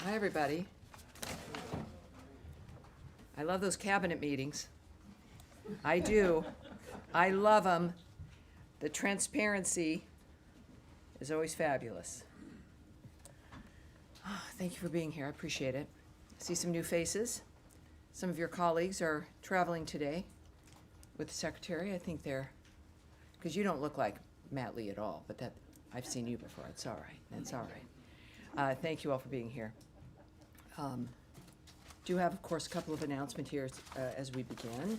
Hi, everybody. I love those cabinet meetings. I do. I love them. The transparency is always fabulous. Thank you for being here. I appreciate it. I see some new faces. Some of your colleagues are traveling today with the secretary. I think they're, because you don't look like Matt Lee at all, but that I've seen you before. It's all right. That's all right. Thank you all for being here. Do have, of course, a couple of announcements here as we begin.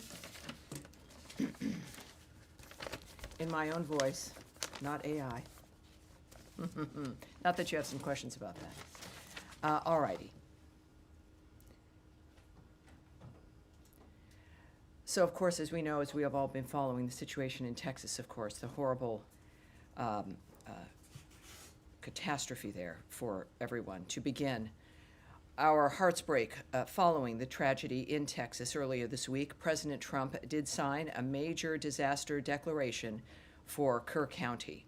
In my own voice, not AI. Not that you have some questions about that. All righty. So, of course, as we know, as we have all been following the situation in Texas, of course, the horrible catastrophe there for everyone. To begin, our hearts break following the tragedy in Texas earlier this week. President Trump did sign a major disaster declaration for Kerr County.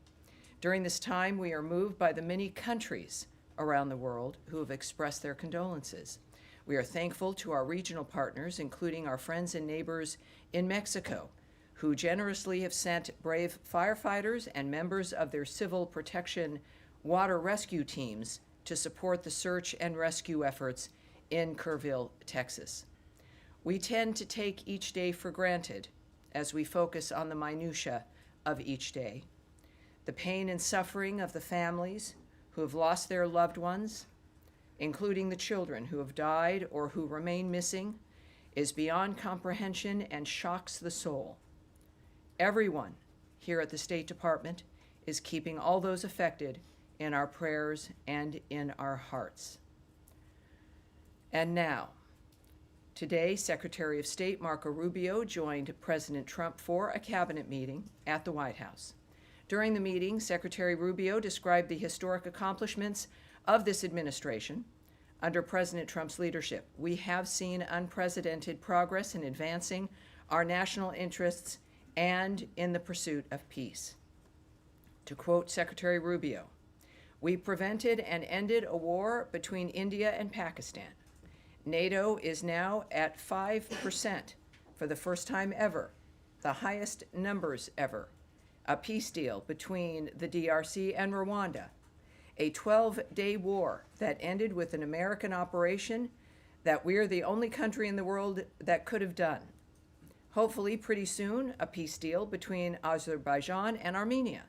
During this time, we are moved by the many countries around the world who have expressed their condolences. We are thankful to our regional partners, including our friends and neighbors in Mexico, who generously have sent brave firefighters and members of their civil protection water rescue teams to support the search and rescue efforts in Kerrville, Texas. We tend to take each day for granted as we focus on the minutia of each day. The pain and suffering of the families who have lost their loved ones, including the children who have died or who remain missing, is beyond comprehension and shocks the soul. Everyone here at the State Department is keeping all those affected in our prayers and in our hearts. And now, today, Secretary of State Marco Rubio joined President Trump for a cabinet meeting at the White House. During the meeting, Secretary Rubio described the historic accomplishments of this administration under President Trump's leadership. We have seen unprecedented progress in advancing our national interests and in the pursuit of peace. To quote Secretary Rubio, "We prevented and ended a war between India and Pakistan. NATO is now at 5% for the first time ever, the highest numbers ever. A peace deal between the DRC and Rwanda. A 12-day war that ended with an American operation that we're the only country in the world that could have done. Hopefully, pretty soon, a peace deal between Azerbaijan and Armenia.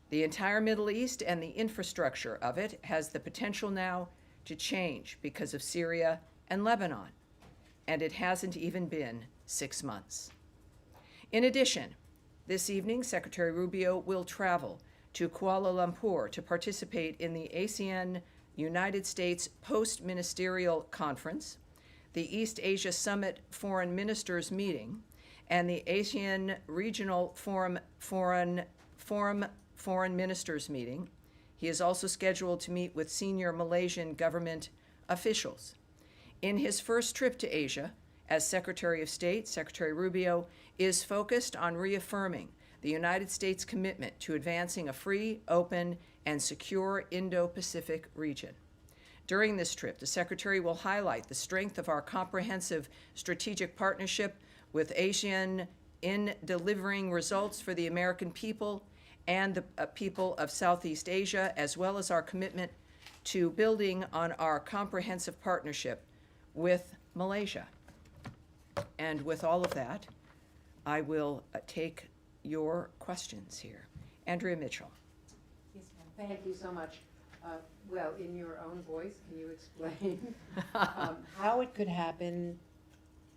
The entire Middle East and the infrastructure of it has the potential now to change because of Syria and Lebanon, and it hasn't even been 6 months." In addition, this evening, Secretary Rubio will travel to Kuala Lumpur to participate in the ASEAN United States Post-Ministerial Conference, the East Asia Summit Foreign Ministers Meeting, and the ASEAN Regional Foreign Ministers Meeting. He is also scheduled to meet with senior Malaysian government officials. In his first trip to Asia as Secretary of State, Secretary Rubio is focused on reaffirming the United States' commitment to advancing a free, open, and secure Indo-Pacific region. During this trip, the Secretary will highlight the strength of our comprehensive strategic partnership with ASEAN in delivering results for the American people and the people of Southeast Asia, as well as our commitment to building on our comprehensive partnership with Malaysia. And with all of that, I will take your questions here. Andrea Mitchell. Yes, ma'am. Thank you so much. Well, in your own voice, can you explain how it could happen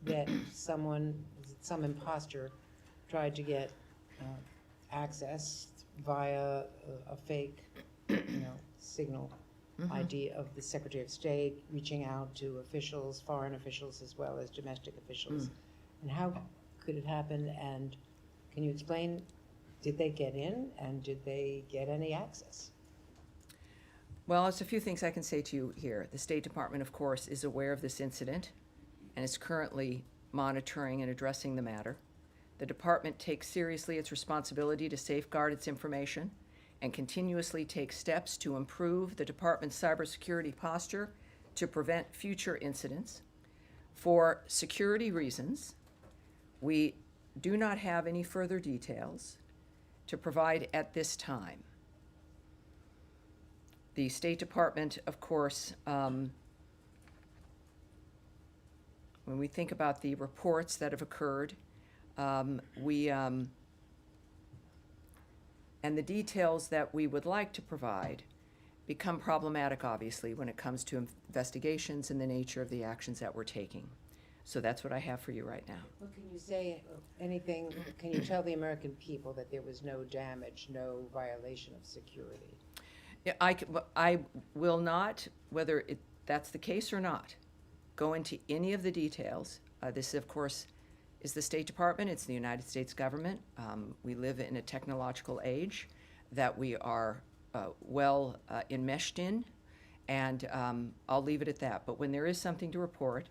that some imposter tried to get access via a fake, signal ID of the Secretary of State reaching out to officials, foreign officials, as well as domestic officials? And how could it happen? And can you explain, did they get in and did they get any access? Well, there's a few things I can say to you here. The State Department, of course, is aware of this incident and is currently monitoring and addressing the matter. The department takes seriously its responsibility to safeguard its information and continuously takes steps to improve the department's cybersecurity posture to prevent future incidents. For security reasons, we do not have any further details to provide at this time. The State Department, of course, when we think about the reports that have occurred, and the details that we would like to provide become problematic, obviously, when it comes to investigations and the nature of the actions that we're taking. So that's what I have for you right now. Well, can you say anything, can you tell the American people that there was no damage, no violation of security? Yeah, I will not, whether that's the case or not, go into any of the details. This, of course, is the State Department. It's the United States government. We live in a technological age that we are well enmeshed in, and I'll leave it at that. But when there is something to report,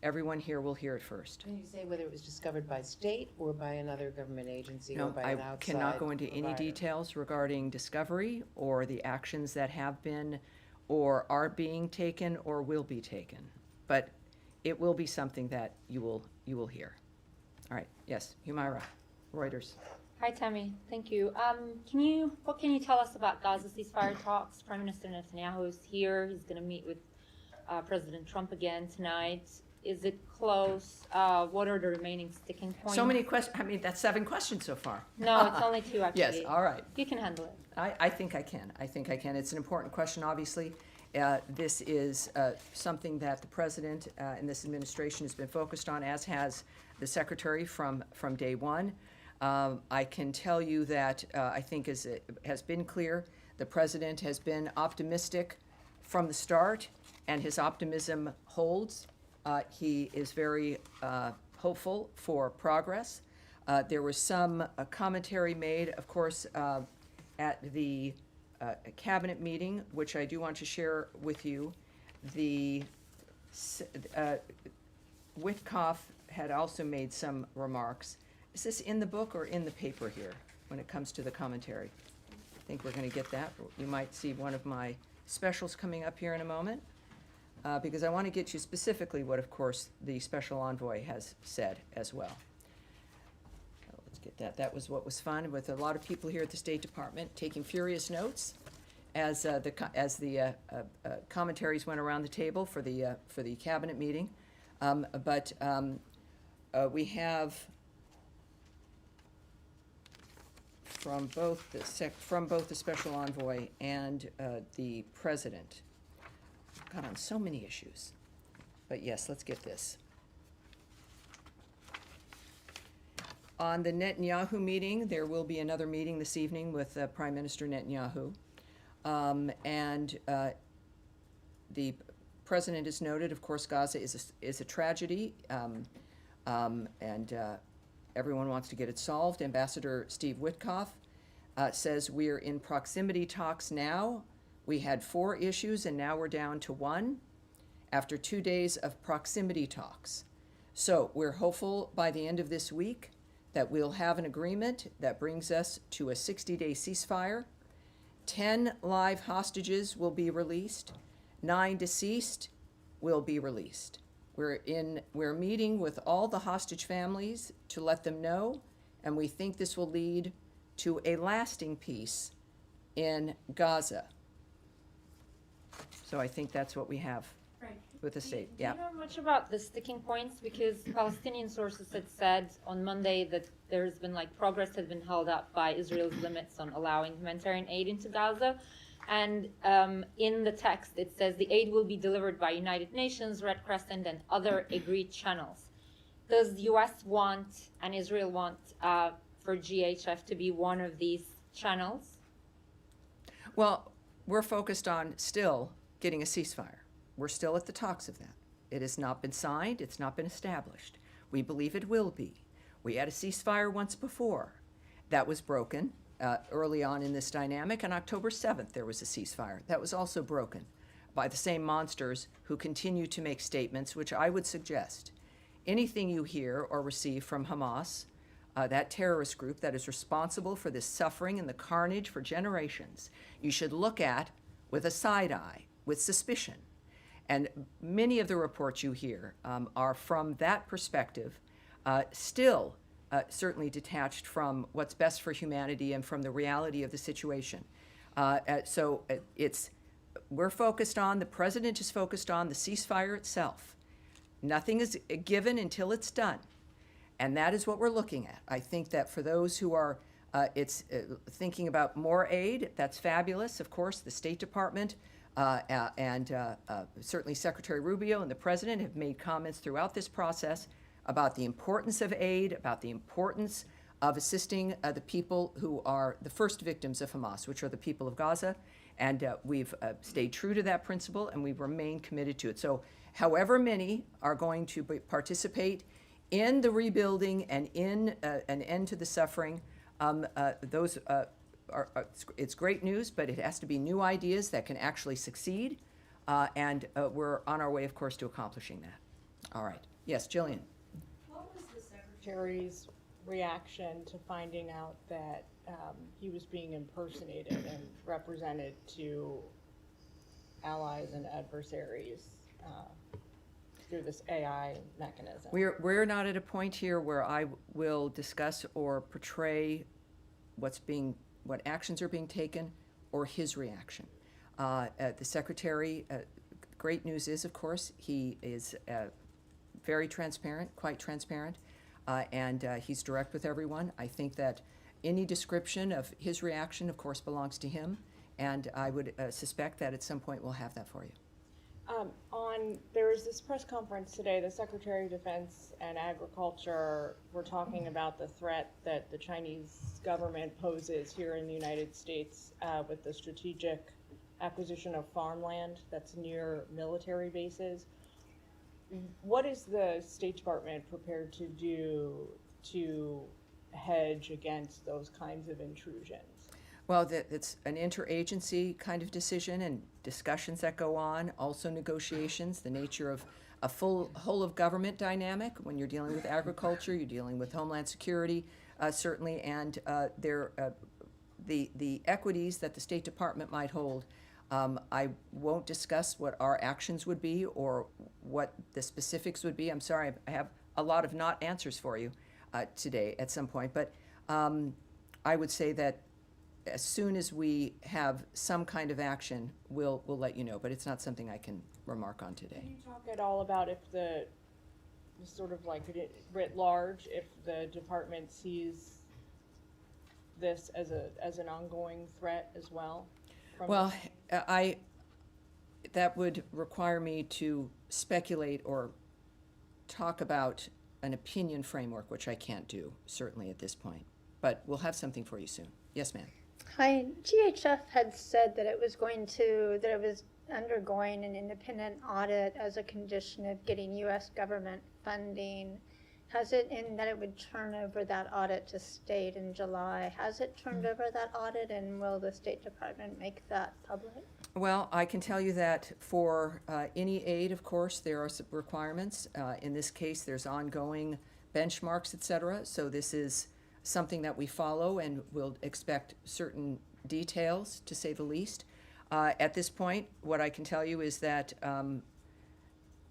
everyone here will hear it first. Can you say whether it was discovered by state or by another government agency or No, by I an outside cannot go into any provider? details regarding discovery or the actions that have been or are being taken or will be taken. But it will be something that you will hear. All right, yes, Humaira, Reuters. Hi, Tammy. Thank you. What can you tell us about Gaza ceasefire talks? Prime Minister Netanyahu is here. He's going to meet with President Trump again tonight. Is it close? What are the remaining sticking points? So many questions. I mean, that's 7 questions so far. No, it's only 2 actually. Yes, all right. You can handle it. I think I can. I think I can. It's an important question, obviously. This is something that the president and this administration has been focused on, as has the secretary from day one. I can tell you that I think, as it has been clear, the president has been optimistic from the start, and his optimism holds. He is very hopeful for progress. There was some commentary made, of course, at the cabinet meeting, which I do want to share with you. The Witkoff had also made some remarks. Is this in the book or in the paper here when it comes to the commentary? I think we're going to get that. You might see one of my specials coming up here in a moment, because I want to get you specifically what, of course, the special envoy has said as well. Let's get that. That was what was fun, with a lot of people here at the State Department taking furious notes as the commentaries went around the table for the cabinet meeting. We have from both the special envoy and the president. God, on so many issues. But yes, let's get this. On the Netanyahu meeting, there will be another meeting this evening with Prime Minister Netanyahu. The president has noted, of course, Gaza is a tragedy, and everyone wants to get it solved. Ambassador Steve Witkoff says we're in proximity talks now. We had 4 issues, and now we're down to 1 after 2 days of proximity talks. So we're hopeful by the end of this week that we'll have an agreement that brings us to a 60-day ceasefire. 10 live hostages will be released. 9 deceased will be released. We're meeting with all the hostage families to let them know, and we think this will lead to a lasting peace in Gaza. So I think that's what we have with the state. Do you know much about the sticking points? Because Palestinian sources had said on Monday that there's been progress has been held up by Israel's limits on allowing humanitarian aid into Gaza. And in the text, it says the aid will be delivered by United Nations, Red Crescent, and other agreed channels. Does the U.S. want and Israel want for GHF to be one of these channels? Well, we're focused on still getting a ceasefire. We're still at the talks of that. It has not been signed. It's not been established. We believe it will be. We had a ceasefire once before. That was broken early on in this dynamic. On October 7th, there was a ceasefire. That was also broken by the same monsters who continue to make statements, which I would suggest anything you hear or receive from Hamas, that terrorist group that is responsible for this suffering and the carnage for generations, you should look at with a side eye, with suspicion. And many of the reports you hear are from that perspective, still certainly detached from what's best for humanity and from the reality of the situation. We're focused on, the president is focused on the ceasefire itself. Nothing is given until it's done. And that is what we're looking at. I think that for those who are thinking about more aid, that's fabulous. Of course, the State Department and certainly Secretary Rubio and the president have made comments throughout this process about the importance of aid, about the importance of assisting the people who are the first victims of Hamas, which are the people of Gaza. And we've stayed true to that principle, and we remain committed to it. So however many are going to participate in the rebuilding and in an end to the suffering, it's great news, but it has to be new ideas that can actually succeed. And we're on our way, of course, to accomplishing that. All right. Yes, Jillian. What was the Secretary's reaction to finding out that he was being impersonated and represented to allies and adversaries through this AI mechanism? We're not at a point here where I will discuss or portray what actions are being taken or his reaction. The Secretary, great news is, of course, he is very transparent, quite transparent, and he's direct with everyone. I think that any description of his reaction, of course, belongs to him, and I would suspect that at some point we'll have that for you. There was this press conference today, the Secretary of Defense and Agriculture were talking about the threat that the Chinese government poses here in the United States with the strategic acquisition of farmland that's near military bases. What is the State Department prepared to do to hedge against those kinds of intrusions? Well, it's an interagency kind of decision and discussions that go on, also negotiations, the nature of a full whole of government dynamic. When you're dealing with agriculture, you're dealing with Homeland Security, certainly, and the equities that the State Department might hold. I won't discuss what our actions would be or what the specifics would be. I'm sorry, I have a lot of not answers for you today at some point, but I would say that as soon as we have some kind of action, we'll let you know, but it's not something I can remark on today. Can you talk at all about if the sort of like writ large, if the department sees this as an ongoing threat as well? Well, that would require me to speculate or talk about an opinion framework, which I can't do, certainly at this point. But we'll have something for you soon. Yes, ma'am. Hi, GHF had said that it was undergoing an independent audit as a condition of getting U.S. government funding. And that it would turn over that audit to state in July. Has it turned over that audit, and will the State Department make that public? Well, I can tell you that for any aid, of course, there are some requirements. In this case, there's ongoing benchmarks, et cetera. So this is something that we follow and will expect certain details, to say the least. At this point, what I can tell you is that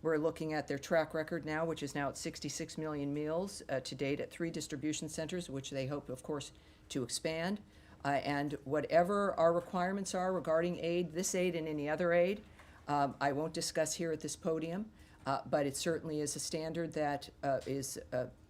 we're looking at their track record now, which is now at 66 million meals to date at 3 distribution centers, which they hope, of course, to expand. And whatever our requirements are regarding aid, this aid and any other aid, I won't discuss here at this podium, but it certainly is a standard that is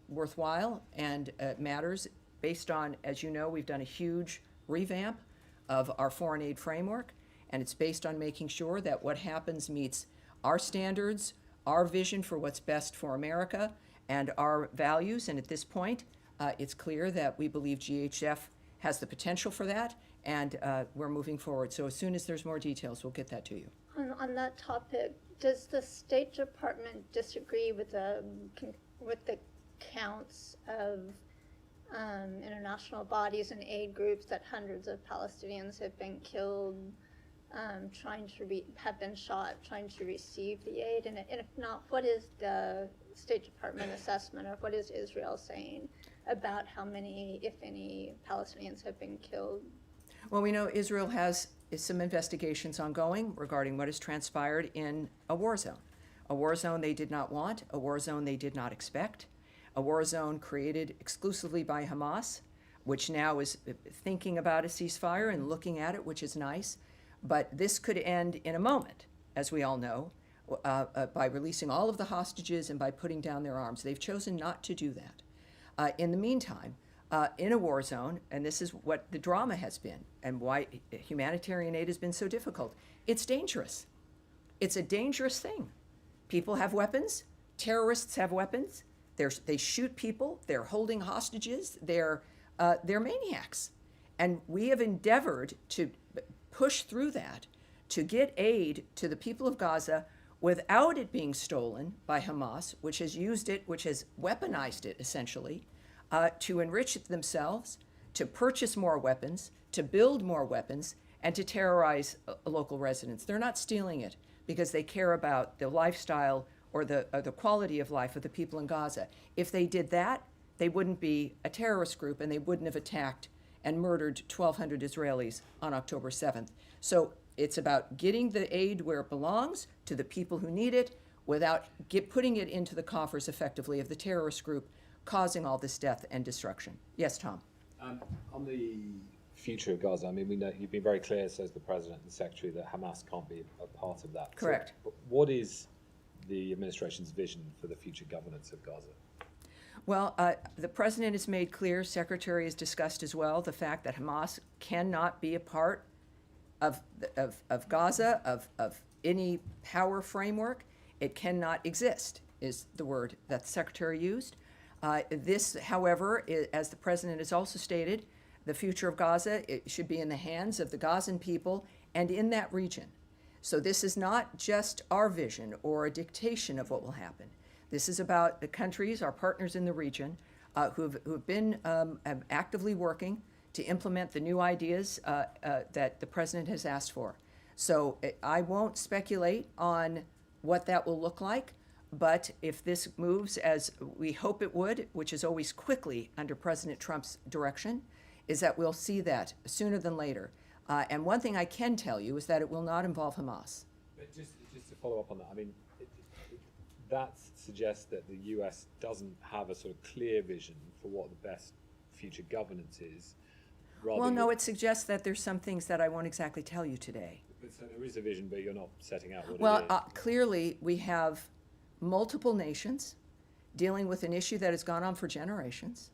worthwhile and matters based on, as you know, we've done a huge revamp of our foreign aid framework, and it's based on making sure that what happens meets our standards, our vision for what's best for America, and our values. And at this point, it's clear that we believe GHF has the potential for that, and we're moving forward. So as soon as there's more details, we'll get that to you. On that topic, does the State Department disagree with the counts of international bodies and aid groups that hundreds of Palestinians have been killed, have been shot trying to receive the aid? And if not, what is the State Department assessment, or what is Israel saying about how many, if any, Palestinians have been killed? Well, we know Israel has some investigations ongoing regarding what has transpired in a war zone they did not want, a war zone they did not expect, a war zone created exclusively by Hamas, which now is thinking about a ceasefire and looking at it, which is nice. But this could end in a moment, as we all know, by releasing all of the hostages and by putting down their arms. They've chosen not to do that. In the meantime, in a war zone, and this is what the drama has been and why humanitarian aid has been so difficult, it's dangerous. It's a dangerous thing. People have weapons. Terrorists have weapons. They shoot people. They're holding hostages. They're maniacs. And we have endeavored to push through that, to get aid to the people of Gaza without it being stolen by Hamas, which has used it, which has weaponized it essentially, to enrich themselves, to purchase more weapons, to build more weapons, and to terrorize local residents. They're not stealing it because they care about the lifestyle or the quality of life of the people in Gaza. If they did that, they wouldn't be a terrorist group and they wouldn't have attacked and murdered 1,200 Israelis on October 7th. So it's about getting the aid where it belongs to the people who need it without putting it into the coffers effectively of the terrorist group causing all this death and destruction. Yes, Tom? On the future of Gaza, I mean, we know you've been very clear, says the President and the Secretary, that Hamas can't be a part of that. Correct. So, what is the administration's vision for the future governance of Gaza? Well, the President has made clear, Secretary has discussed as well, the fact that Hamas cannot be a part of Gaza, of any power framework. It cannot exist, is the word that the Secretary used. This, however, as the President has also stated, the future of Gaza, it should be in the hands of the Gazan people and in that region. So this is not just our vision or a dictation of what will happen. This is about the countries, our partners in the region, who've been actively working to implement the new ideas that the President has asked for. So I won't speculate on what that will look like, but if this moves as we hope it would, which is always quickly under President Trump's direction, is that we'll see that sooner than later. And one thing I can tell you is that it will not involve Hamas. But just to follow up on that, I mean, that suggests that the US doesn't have a sort of clear vision for what the best future governance is. Well, no, it suggests that there's some things that I won't exactly tell you today. But so there is a vision, but you're not setting out what Well, it is. clearly we have multiple nations dealing with an issue that has gone on for generations,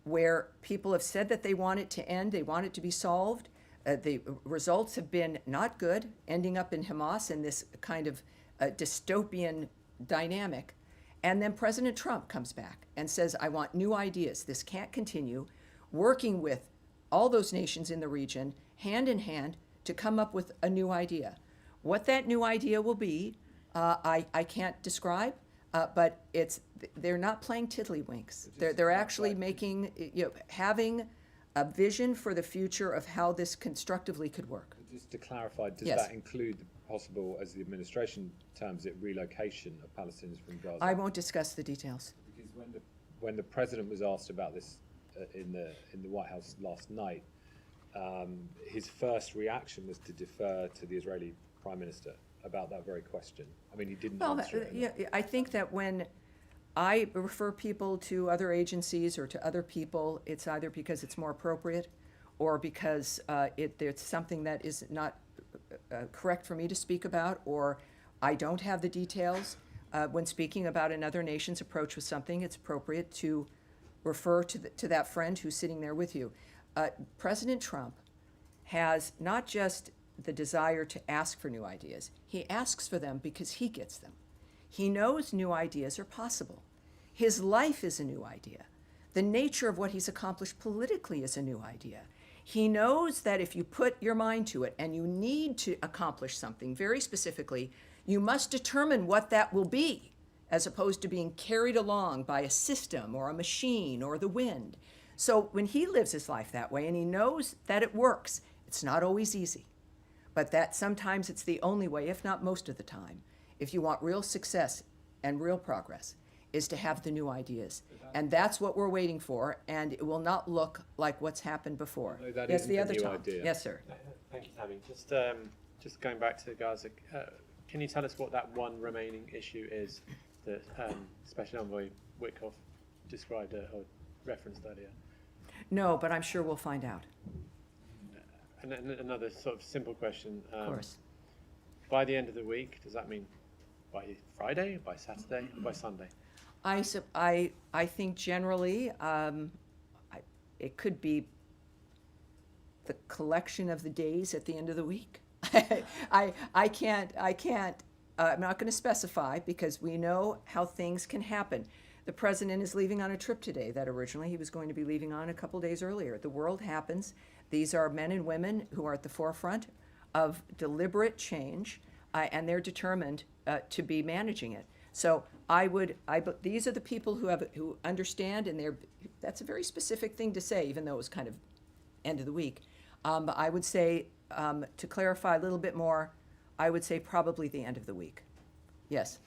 where people have said that they want it to end, they want it to be solved. The results have been not good, ending up in Hamas in this kind of dystopian dynamic. And then President Trump comes back and says, I want new ideas. This can't continue. Working with all those nations in the region, hand in hand, to come up with a new idea. What that new idea will be, I can't describe, but they're not playing tiddlywinks. They're actually making, having a vision for the future of how this constructively could work. Just to clarify, does Yes. that include the possible, as the administration terms it, relocation of Palestinians from Gaza? I won't discuss the details. Because when the president was asked about this in the White House last night, his first reaction was to defer to the Israeli Prime Minister about that very question. I mean, he didn't answer it. Yeah, I think that when I refer people to other agencies or to other people, it's either because it's more appropriate or because it's something that is not correct for me to speak about, or I don't have the details. When speaking about another nation's approach with something, it's appropriate to refer to that friend who's sitting there with you. President Trump has not just the desire to ask for new ideas, he asks for them because he gets them. He knows new ideas are possible. His life is a new idea. The nature of what he's accomplished politically is a new idea. He knows that if you put your mind to it and you need to accomplish something very specifically, you must determine what that will be, as opposed to being carried along by a system or a machine or the wind. So when he lives his life that way and he knows that it works, it's not always easy, but that sometimes it's the only way, if not most of the time, if you want real success and real progress. is to have the new ideas. And that's what we're waiting for, and it will not look like what's happened before. No, that Yes, isn't the the other new Tom. idea. Yes, sir. Thank you, Tammy. Just going back to Gaza, can you tell us what that one remaining issue is that Special Envoy Witkoff described or referenced earlier? No, but I'm sure we'll find out, And then another sort of simple question. of course. By the end of the week, does that mean by Friday, by Saturday, or by Sunday? I think generally, it could be the collection of the days at the end of the week. I can't, I'm not going to specify because we know how things can happen. The president is leaving on a trip today that originally he was going to be leaving on a couple days earlier. The world happens. These are men and women who are at the forefront of deliberate change, and they're determined to be managing it. So these are the people who understand, and that's a very specific thing to say, even though it was kind of end of the week. But I would say, to clarify a little bit more, I would say probably the end of the week. Yes.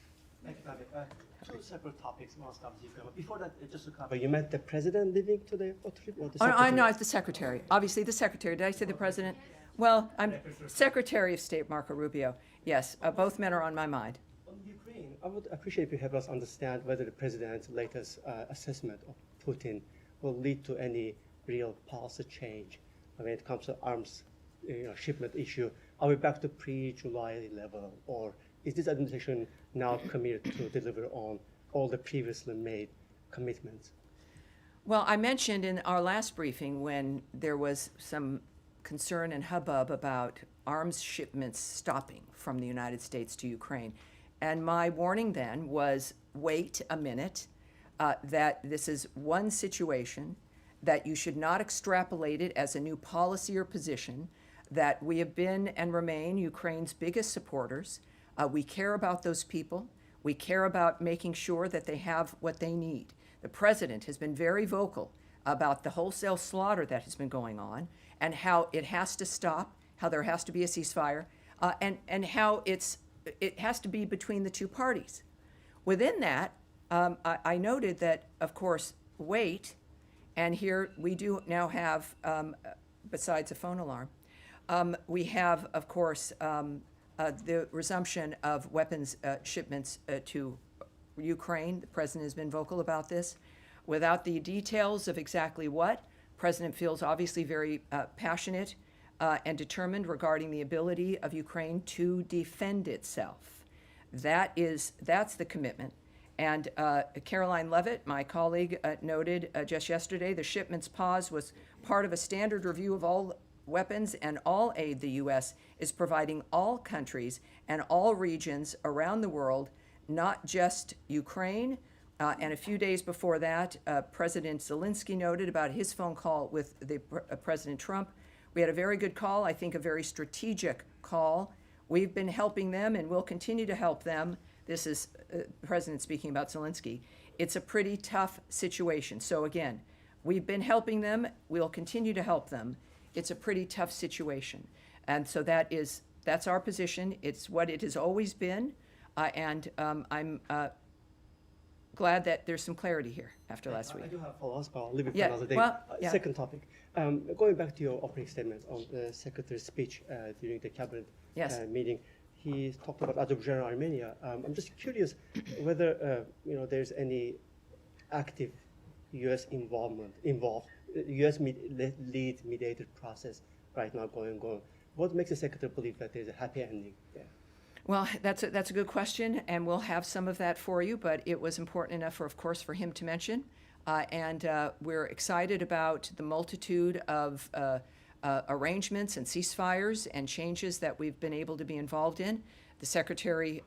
Thank you, Tammy. Two separate topics, one stuff different. Before that, just to cover, you met the president leaving today for trip, or the Oh, secretary? no, it's the secretary. Obviously, the secretary. Did I say the president? Well, I'm Secretary of State Marco Rubio. Yes, both men are on my mind. On Ukraine, I would appreciate if you help us understand whether the president's latest assessment of Putin will lead to any real policy change when it comes to arms shipment issue. Are we back to pre-July level, or is this administration now committed to deliver on all the previously made commitments? Well, I mentioned in our last briefing when there was some concern and hubbub about arms shipments stopping from the United States to Ukraine. And my warning then was, wait a minute, that this is one situation, that you should not extrapolate it as a new policy or position, that we have been and remain Ukraine's biggest supporters. We care about those people. We care about making sure that they have what they need. The president has been very vocal about the wholesale slaughter that has been going on and how it has to stop, how there has to be a ceasefire, and how it has to be between the two parties. Within that, I noted that, of course, wait, and here we do now have, besides a phone alarm, we have, of course, the resumption of weapons shipments to Ukraine. The president has been vocal about this. Without the details of exactly what, the president feels obviously very passionate and determined regarding the ability of Ukraine to defend itself. That's the commitment. And Caroline Levitt, my colleague, noted just yesterday the shipments pause was part of a standard review of all weapons and all aid the U.S. is providing all countries and all regions around the world, not just Ukraine. And a few days before that, President Zelensky noted about his phone call with President Trump. We had a very good call, I think a very strategic call. We've been helping them and will continue to help them. This is the President speaking about Zelensky. It's a pretty tough situation. So again, we've been helping them. We'll continue to help them. It's a pretty tough situation. And so that's our position. It's what it has always been. And I'm glad that there's some clarity here after last week. I do have follow-ups, but I'll leave it for Yeah, another day. well, yeah. Second topic. Going back to your opening statement on the Secretary's speech during the cabinet Yes. meeting, he talked about Azerbaijan and Armenia. I'm just curious whether there's any active U.S. involved, U.S. lead mediated process right now going on. What makes the Secretary believe that there's a happy ending there? Well, that's a good question, and we'll have some of that for you, but it was important enough, of course, for him to mention. And we're excited about the multitude of arrangements and ceasefires and changes that we've been able to be involved in. The Secretary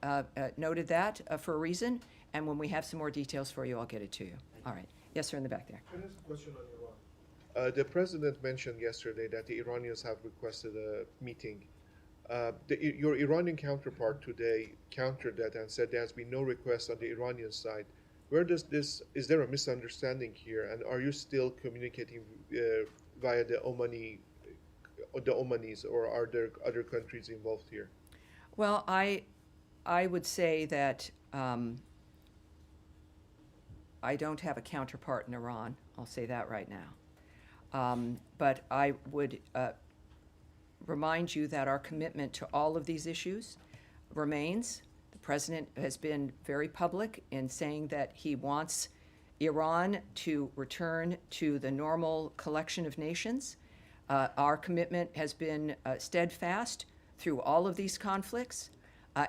noted that for a reason, and when we have some more details for you, I'll get it to you. All right. Yes, sir, in the back there. Can I ask a question on Iran? The president mentioned yesterday that the Iranians have requested a meeting. Your Iranian counterpart today countered that and said there has been no request on the Iranian side. Is there a misunderstanding here, and are you still communicating via the Omanis, or are there other countries involved here? Well, I would say that I don't have a counterpart in Iran. I'll say that right now. But I would remind you that our commitment to all of these issues remains. The president has been very public in saying that he wants Iran to return to the normal collection of nations. Our commitment has been steadfast through all of these conflicts,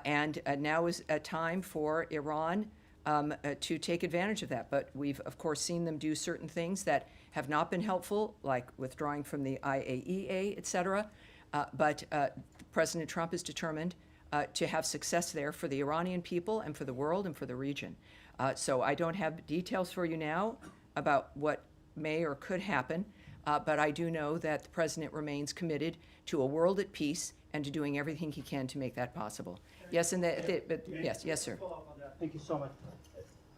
and now is a time for Iran to take advantage of that. But we've, of course, seen them do certain things that have not been helpful, like withdrawing from the IAEA, et cetera. But President Trump is determined to have success there for the Iranian people and for the world and for the region. So I don't have details for you now about what may or could happen, but I do know that the president remains committed to a world at peace and to doing everything he can to make that possible. Yes, and yes, sir. Follow up on that. Thank you so much.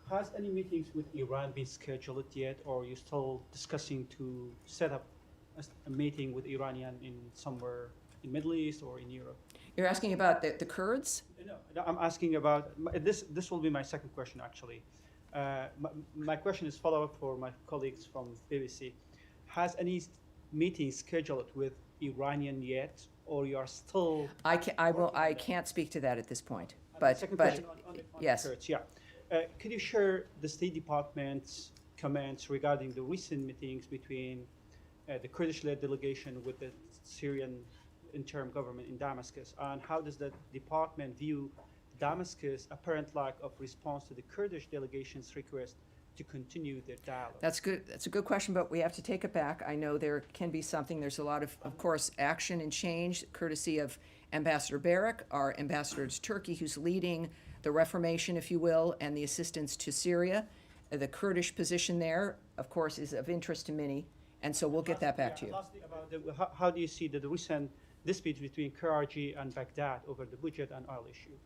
Has any meetings with Iran been scheduled yet, or are you still discussing to set up a meeting with Iranian in somewhere in Middle East or in Europe? You're asking about the Kurds? No, I'm asking about this. This will be my second question, actually. My question is follow-up for my colleagues from BBC. Has any meeting scheduled with Iranian yet, or you are still? I can't speak to that at this point. Second question on yes. the Kurds, yeah. Could you share the State Department's comments regarding the recent meetings between the Kurdish-led delegation with the Syrian interim government in Damascus, and how does the department view Damascus' apparent lack of response to the Kurdish delegation's request to continue their dialogue? That's good. That's a good question, but we have to take it back. I know there can be something. There's a lot of course, action and change, courtesy of Ambassador Barak, our ambassador to Turkey, who's leading the reformation, if you will, and the assistance to Syria. The Kurdish position there, of course, is of interest to many, and so we'll get that back to you. Lastly, about how do you see the recent dispute between KRG and Baghdad over the budget and oil issue?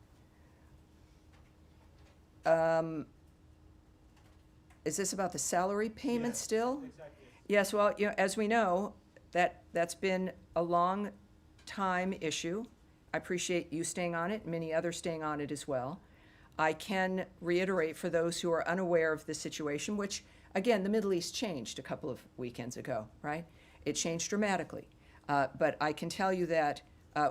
Is this about the salary payment still? Exactly. Yes, well, as we know, that's been a long time issue. I appreciate you staying on it, many others staying on it as well. I can reiterate for those who are unaware of the situation, which, again, the Middle East changed a couple of weekends ago, right? It changed dramatically. But I can tell you that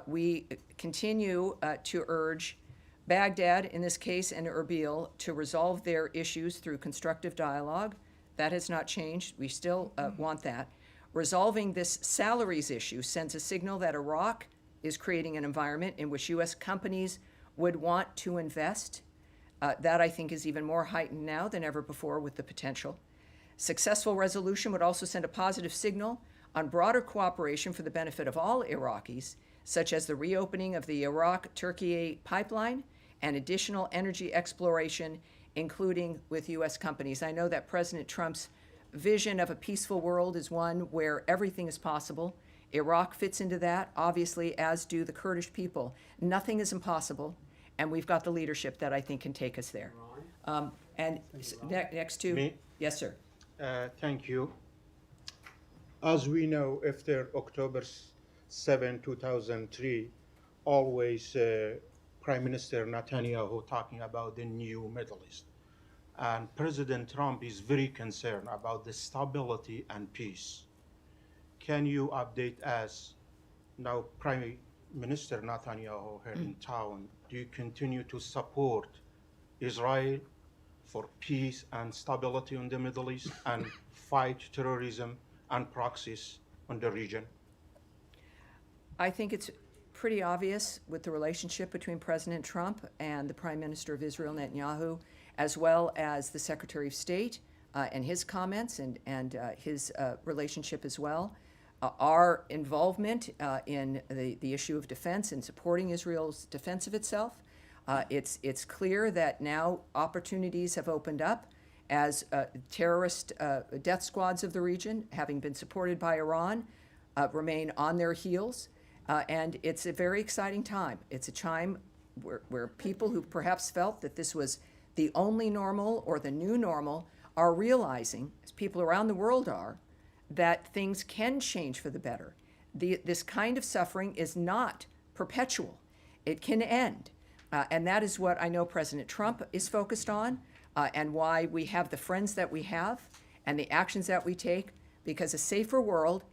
we continue to urge Baghdad, in this case, and Erbil to resolve their issues through constructive dialogue. That has not changed. We still want that. Resolving this salaries issue sends a signal that Iraq is creating an environment in which U.S. companies would want to invest. That, I think, is even more heightened now than ever before with the potential. Successful resolution would also send a positive signal on broader cooperation for the benefit of all Iraqis, such as the reopening of the Iraq-Turkey pipeline and additional energy exploration, including with U.S. companies. I know that President Trump's vision of a peaceful world is one where everything is possible. Iraq fits into that, obviously, as do the Kurdish people. Nothing is impossible, and we've got the leadership that I think can take us there. Next to Me? Yes, sir. Thank you. As we know, after October 7, 2003, always Prime Minister Netanyahu talking about the new Middle East. And President Trump is very concerned about the stability and peace. Can you update us, now Prime Minister Netanyahu here in town, do you continue to support Israel for peace and stability in the Middle East and fight terrorism and proxies in the region? I think it's pretty obvious with the relationship between President Trump and the Prime Minister of Israel, Netanyahu, as well as the Secretary of State and his comments and his relationship as well. Our involvement in the issue of defense and supporting Israel's defense of itself. It's clear that now opportunities have opened up as terrorist death squads of the region, having been supported by Iran, remain on their heels. And it's a very exciting time. It's a time where people who perhaps felt that this was the only normal or the new normal are realizing, as people around the world are, that things can change for the better. This kind of suffering is not perpetual. It can end. And that is what I know President Trump is focused on. and why we have the friends that we have and the actions that we take, because a safer world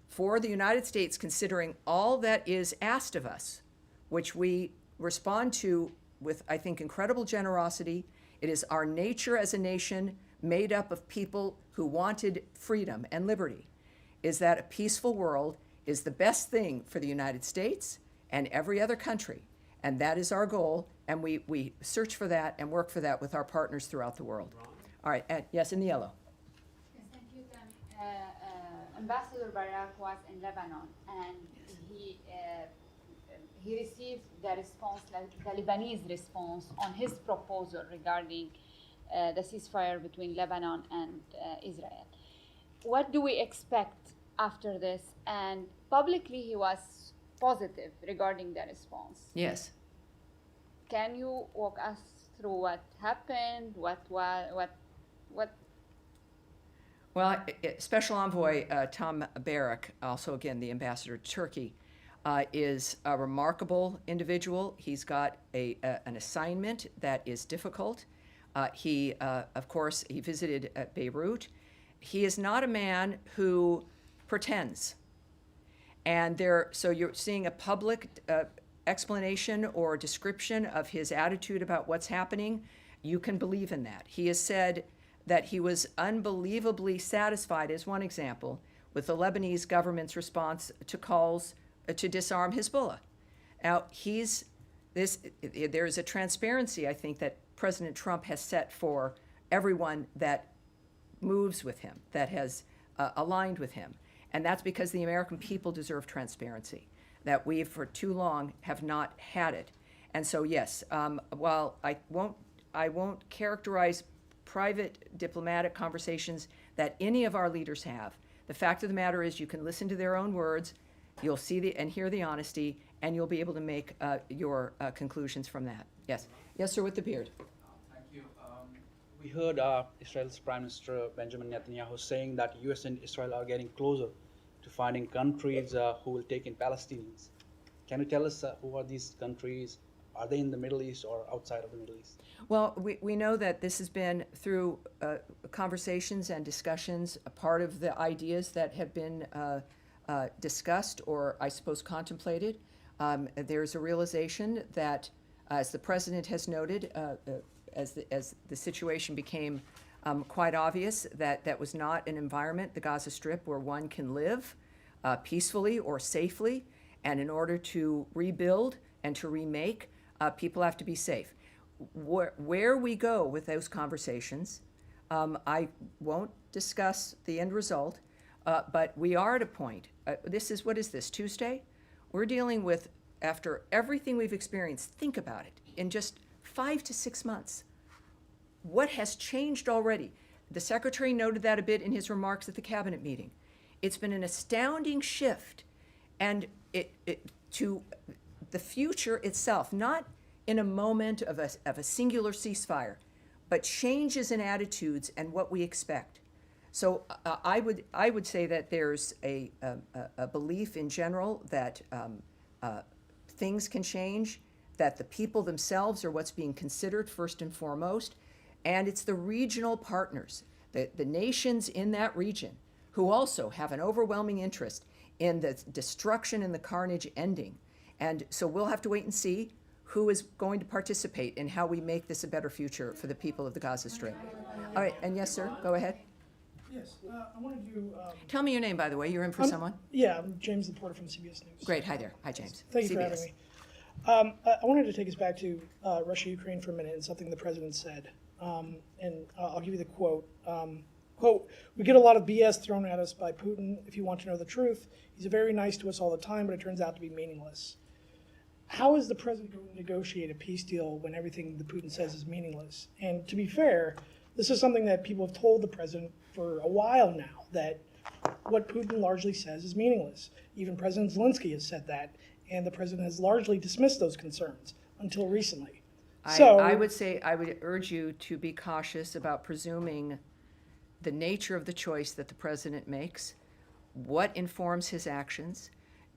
for the United States, considering all that is asked of us, which we respond to with, I think, incredible generosity. It is our nature as a nation made up of people who wanted freedom and liberty, is that a peaceful world is the best thing for the United States and every other country. And that is our goal, and we search for that and work for that with our partners throughout the world. All right, yes, in the yellow. Yes, thank you, Tammy. Ambassador Barak was in Lebanon, and he received the response, the Lebanese response on his proposal regarding the ceasefire between Lebanon and Israel. What do we expect after this? And publicly, he was positive regarding the response. Yes. Can you walk us through what happened? What? Well, Special Envoy Tom Barak, also again the ambassador to Turkey, is a remarkable individual. He's got an assignment that is difficult. He, of course, he visited Beirut. He is not a man who pretends. And so you're seeing a public explanation or description of his attitude about what's happening. You can believe in that. He has said that he was unbelievably satisfied, as one example, with the Lebanese government's response to calls to disarm Hezbollah. Now, there's a transparency, I think, that President Trump has set for everyone that moves with him, that has aligned with him. And that's because the American people deserve transparency, that we, for too long, have not had it. And so, yes, while I won't characterize private diplomatic conversations that any of our leaders have, the fact of the matter is you can listen to their own words, you'll see and hear the honesty, and you'll be able to make your conclusions from that. Yes. Yes, sir, with the beard. Thank you. We heard Israel's Prime Minister Benjamin Netanyahu saying that U.S. and Israel are getting closer to finding countries who will take in Palestinians. Can you tell us who are these countries? Are they in the Middle East or outside of the Middle East? Well, we know that this has been through conversations and discussions, a part of the ideas that have been discussed or, I suppose, contemplated. There's a realization that, as the President has noted, as the situation became quite obvious, that was not an environment, the Gaza Strip, where one can live peacefully or safely. And in order to rebuild and to remake, people have to be safe. Where we go with those conversations, I won't discuss the end result, but we are at a point. What is this, Tuesday? We're dealing with, after everything we've experienced, think about it, in just 5 to 6 months. What has changed already? The Secretary noted that a bit in his remarks at the Cabinet meeting. It's been an astounding shift, and to the future itself, not in a moment of a singular ceasefire, but changes in attitudes and what we expect. So I would say that there's a belief in general that things can change, that the people themselves are what's being considered first and foremost, and it's the regional partners, the nations in that region, who also have an overwhelming interest in the destruction and the carnage ending. And so we'll have to wait and see who is going to participate in how we make this a better future for the people of the Gaza Strip. All right, and yes, sir, go ahead. Yes, I wanted to. Tell me your name, by the way. You're in for someone? Yeah, I'm James Laporta from CBS News. Great, hi there. Hi, James. Thank you for having me. I wanted to take us back to Russia-Ukraine for a minute and something the president said. And I'll give you the quote. Quote, "We get a lot of BS thrown at us by Putin. If you want to know the truth, he's very nice to us all the time, but it turns out to be meaningless." How is the president going to negotiate a peace deal when everything that Putin says is meaningless? And to be fair, this is something that people have told the president for a while now, that what Putin largely says is meaningless. Even President Zelensky has said that, and the president has largely dismissed those concerns until recently. I would urge you to be cautious about presuming the nature of the choice that the president makes, what informs his actions.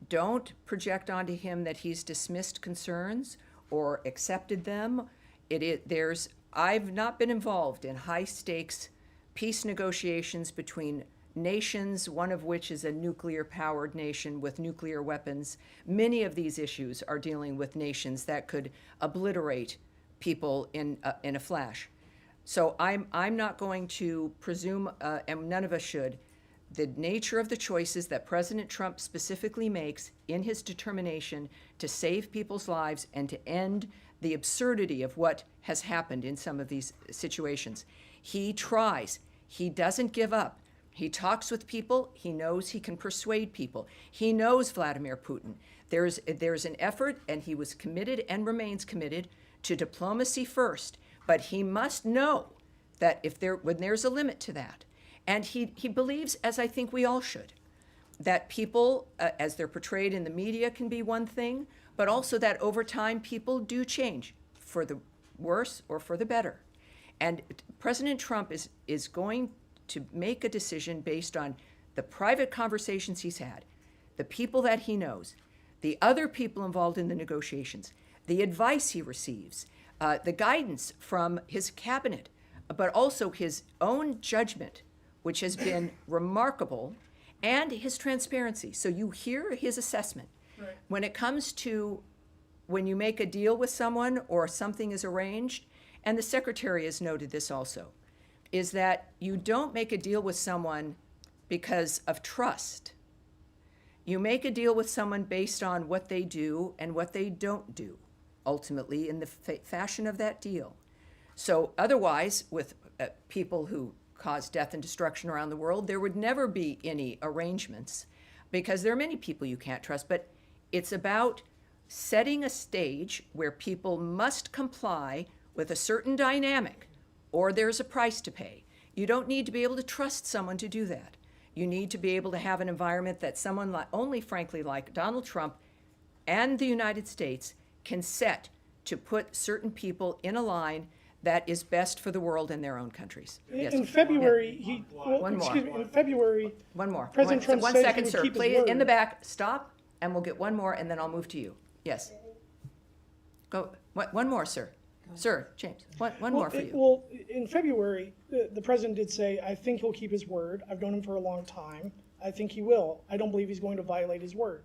Don't project onto him that he's dismissed concerns or accepted them. There's I've not been involved in high-stakes peace negotiations between nations, one of which is a nuclear-powered nation with nuclear weapons. Many of these issues are dealing with nations that could obliterate people in a flash. So I'm not going to presume, and none of us should, the nature of the choices that President Trump specifically makes in his determination to save people's lives and to end the absurdity of what has happened in some of these situations. He tries. He doesn't give up. He talks with people. He knows he can persuade people. He knows Vladimir Putin. There's an effort, and he was committed and remains committed to diplomacy first. But he must know that when there's a limit to that, and he believes, as I think we all should, that people, as they're portrayed in the media, can be one thing, but also that over time people do change for the worse or for the better. And President Trump is going to make a decision based on the private conversations he's had, the people that he knows, the other people involved in the negotiations, the advice he receives, the guidance from his cabinet, but also his own judgment, which has been remarkable, and his transparency. So you hear his assessment. Right. When it comes to when you make a deal with someone or something is arranged, and the secretary has noted this also, is that you don't make a deal with someone because of trust. You make a deal with someone based on what they do and what they don't do, ultimately in the fashion of that deal. So otherwise, with people who cause death and destruction around the world, there would never be any arrangements because there are many people you can't trust. But it's about setting a stage where people must comply with a certain dynamic or there's a price to pay. You don't need to be able to trust someone to do that. You need to be able to have an environment that someone only, frankly, like Donald Trump and the United States can set to put certain people in a line that is best for the world and their own countries. Yes. In February, One more. In February, One more. President Trump One said second, he would sir. keep his Please, word. in the back, stop, and we'll get one more, and then I'll move to you. Yes. Go. One more, sir. Sir, James, one more for you. Well, in February, the president did say, I think he'll keep his word. I've known him for a long time. I think he will. I don't believe he's going to violate his word.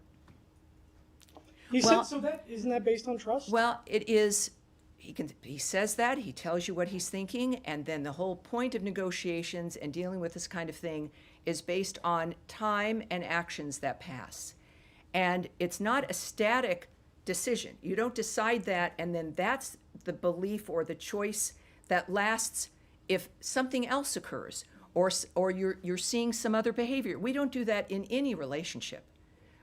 He said, so isn't that based on trust? Well, it is. He says that, he tells you what he's thinking, and then the whole point of negotiations and dealing with this kind of thing is based on time and actions that pass. And it's not a static decision. You don't decide that, and then that's the belief or the choice that lasts if something else occurs or you're seeing some other behavior. We don't do that in any relationship,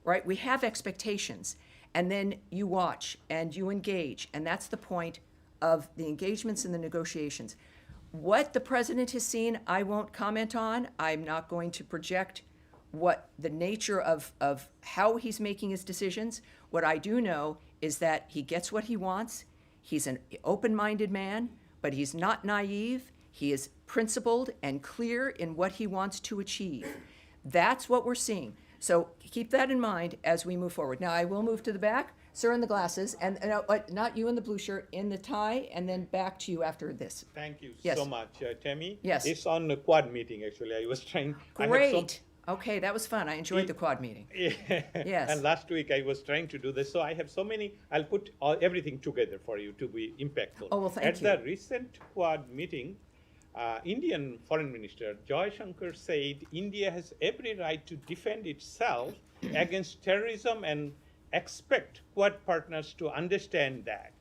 right? We have expectations, and then you watch and you engage, and that's the point of the engagements and the negotiations. What the president has seen, I won't comment on. I'm not going to project what the nature of how he's making his decisions. What I do know is that he gets what he wants. He's an open-minded man, but he's not naive. He is principled and clear in what he wants to achieve. That's what we're seeing. So keep that in mind as we move forward. Now, I will move to the back. Sir in the glasses, and not you in the blue shirt, in the tie, and then back to you after this. Thank you Yes. so much, Tammy. Yes. It's on the quad meeting, actually. I was trying. Great. Okay, that was fun. I enjoyed the quad meeting. Yes. And last week I was trying to do this, so I have so many. I'll put everything together for you to be impactful. Oh, well, thank you. At the recent quad meeting, Indian Foreign Minister Joy Shankar said India has every right to defend itself against terrorism and expect Quad partners to understand that.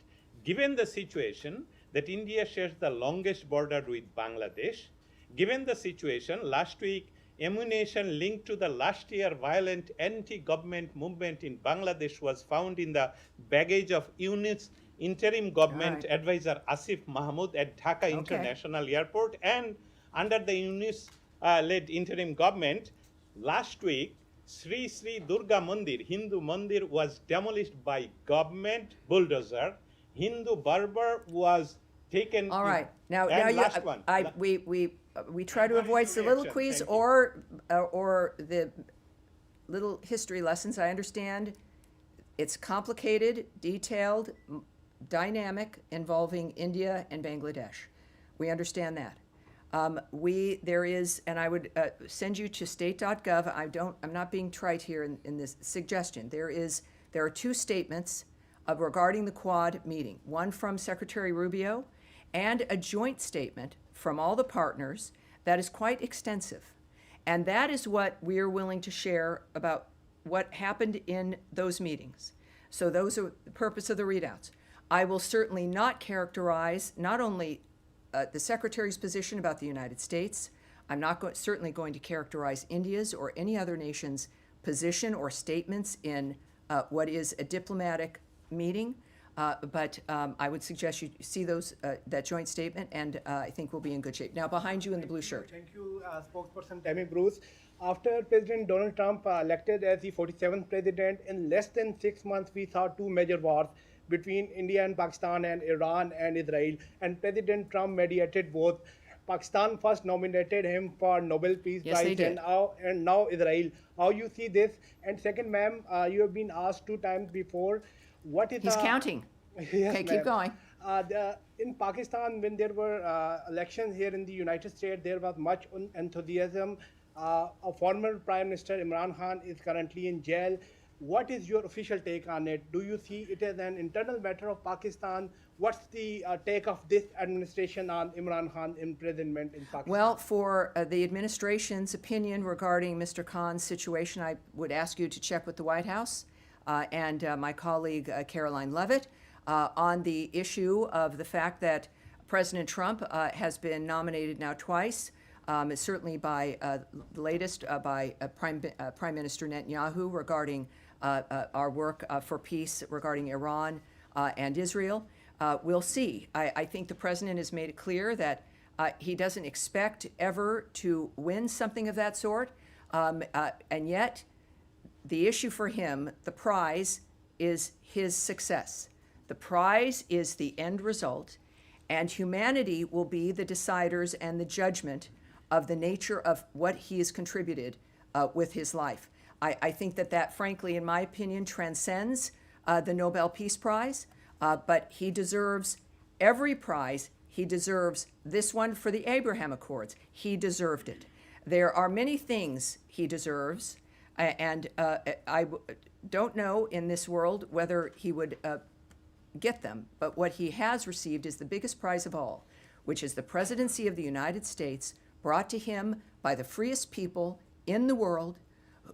Given the situation that India shares the longest border with Bangladesh, given the situation last week, ammunition linked to the last year violent anti-government movement in Bangladesh was found in the baggage of UNIS interim government advisor Asif Mahmood at Dhaka International Airport, and under the UNIS-led interim government, last week, Sri Sri Durga Mandir, Hindu Mandir, was demolished by government bulldozer. Hindu barber was taken. All right. Now last one. We try to avoid soliloquies or the little history lessons. I understand it's complicated, detailed. dynamic involving India and Bangladesh. We understand that. There is, and I would send you to state.gov. I'm not being trite here in this suggestion. There are two statements regarding the Quad meeting, one from Secretary Rubio and a joint statement from all the partners that is quite extensive. And that is what we are willing to share about what happened in those meetings. So those are the purpose of the readouts. I will certainly not characterize not only the Secretary's position about the United States. I'm not certainly going to characterize India's or any other nation's position or statements in what is a diplomatic meeting. But I would suggest you see that joint statement, and I think we'll be in good shape. Now, behind you in the blue shirt. Thank you, spokesperson Tammy Bruce. After President Donald Trump elected as the 47th president, in less than 6 months, we saw two major wars between India and Pakistan and Iran and Israel, and President Trump mediated both. Pakistan first nominated him for Nobel Peace Yes, they Prize, did. and now Israel. How you see this? And second, ma'am, you have been asked 2 times before. What is He's counting. Yes, Okay, keep ma'am. going. In Pakistan, when there were elections here in the United States, there was much enthusiasm. A former Prime Minister Imran Khan is currently in jail. What is your official take on it? Do you see it as an internal matter of Pakistan? What's the take of this administration on Imran Khan's imprisonment in Pakistan? Well, for the administration's opinion regarding Mr. Khan's situation, I would ask you to check with the White House and my colleague Caroline Leavitt on the issue of the fact that President Trump has been nominated now twice, certainly by the latest by Prime Minister Netanyahu regarding our work for peace regarding Iran and Israel. We'll see. I think the president has made it clear that he doesn't expect ever to win something of that sort, and yet the issue for him, the prize, is his success. The prize is the end result, and humanity will be the deciders and the judgment of the nature of what he has contributed with his life. I think that, frankly, in my opinion, transcends the Nobel Peace Prize, but he deserves every prize. He deserves this one for the Abraham Accords. He deserved it. There are many things he deserves, and I don't know in this world whether he would get them, but what he has received is the biggest prize of all, which is the presidency of the United States, brought to him by the freest people in the world,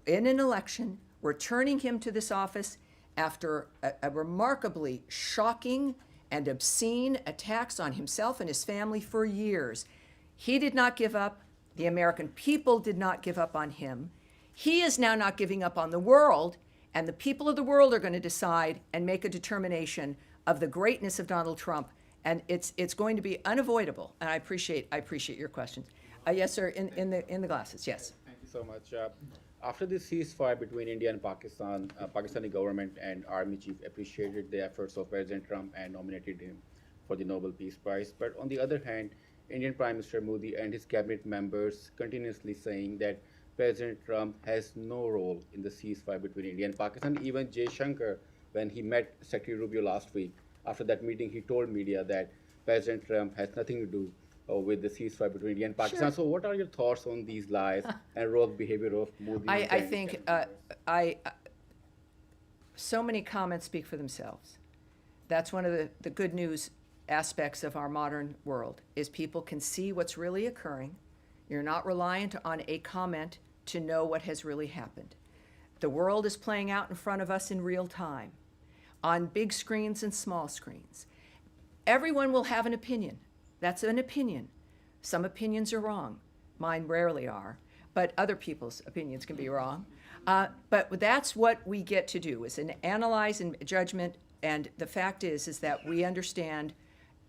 in an election, returning him to this office after a remarkably shocking and obscene attacks on himself and his family for years. He did not give up. The American people did not give up on him. He is now not giving up on the world, and the people of the world are going to decide and make a determination of the greatness of Donald Trump, and it's going to be unavoidable. And I appreciate your questions. Yes, sir. In the glasses. Yes. Thank you so much. After the ceasefire between India and Pakistan, Pakistani government and army chief appreciated the efforts of President Trump and nominated him for the Nobel Peace Prize. But on the other hand, Indian Prime Minister Modi and his cabinet members continuously saying that President Trump has no role in the ceasefire between India and Pakistan. Even Jay Shankar, when he met Secretary Rubio last week, after that meeting, he told media that President Trump has nothing to do with the ceasefire between India and Pakistan. Sure. So what are your thoughts on these lies and rogue behavior of Modi? I think so many comments speak for themselves. That's one of the good news aspects of our modern world, is people can see what's really occurring. You're not reliant on a comment to know what has really happened. The world is playing out in front of us in real time, on big screens and small screens. Everyone will have an opinion. That's an opinion. Some opinions are wrong. Mine rarely are, but other people's opinions can be wrong. But that's what we get to do, is an analyze and judgment. And the fact is that we understand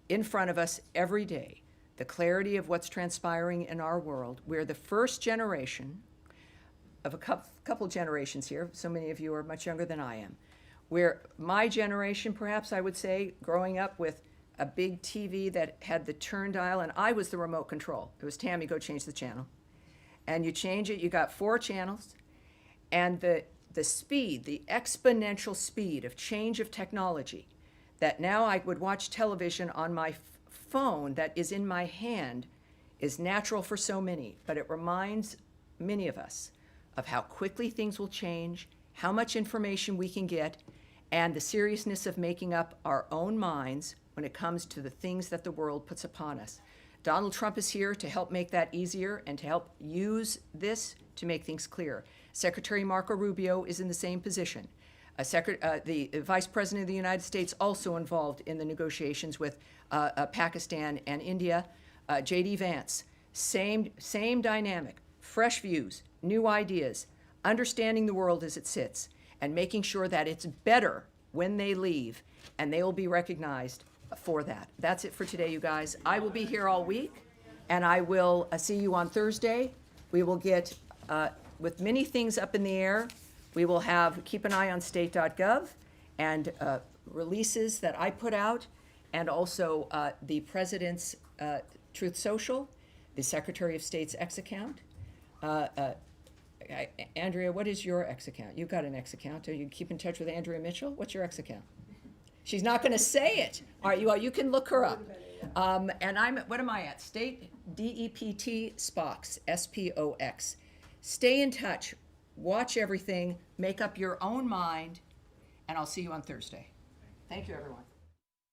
in front of us every day the clarity of what's transpiring in our world. We're the first generation of a couple generations here. So many of you are much younger than I am. We're my generation, perhaps I would say, growing up with a big TV that had the turn dial, and I was the remote control. It was, Tammy, go change the channel. And you change it, you got 4 channels, and the speed, the exponential speed of change of technology, that now I would watch television on my phone that is in my hand is natural for so many, but it reminds many of us of how quickly things will change, how much information we can get, and the seriousness of making up our own minds when it comes to the things that the world puts upon us. Donald Trump is here to help make that easier and to help use this to make things clear. Secretary Marco Rubio is in the same position. The Vice President of the United States also involved in the negotiations with Pakistan and India. J.D. Vance, same dynamic, fresh views, new ideas, understanding the world as it sits, and making sure that it's better when they leave, and they will be recognized for that. That's it for today, you guys. I will be here all week, and I will see you on Thursday. We will get, with many things up in the air, we will keep an eye on state.gov and releases that I put out, and also the President's Truth Social, the Secretary of State's X account. Andrea, what is your X account? You've got an X account. Do you keep in touch with Andrea Mitchell? What's your X account? She's not going to say it. All right, you can look her up. And what am I at? State DEPT Spox, SPOX. Stay in touch. Watch everything. Make up your own mind. And I'll see you on Thursday. Thank you, everyone.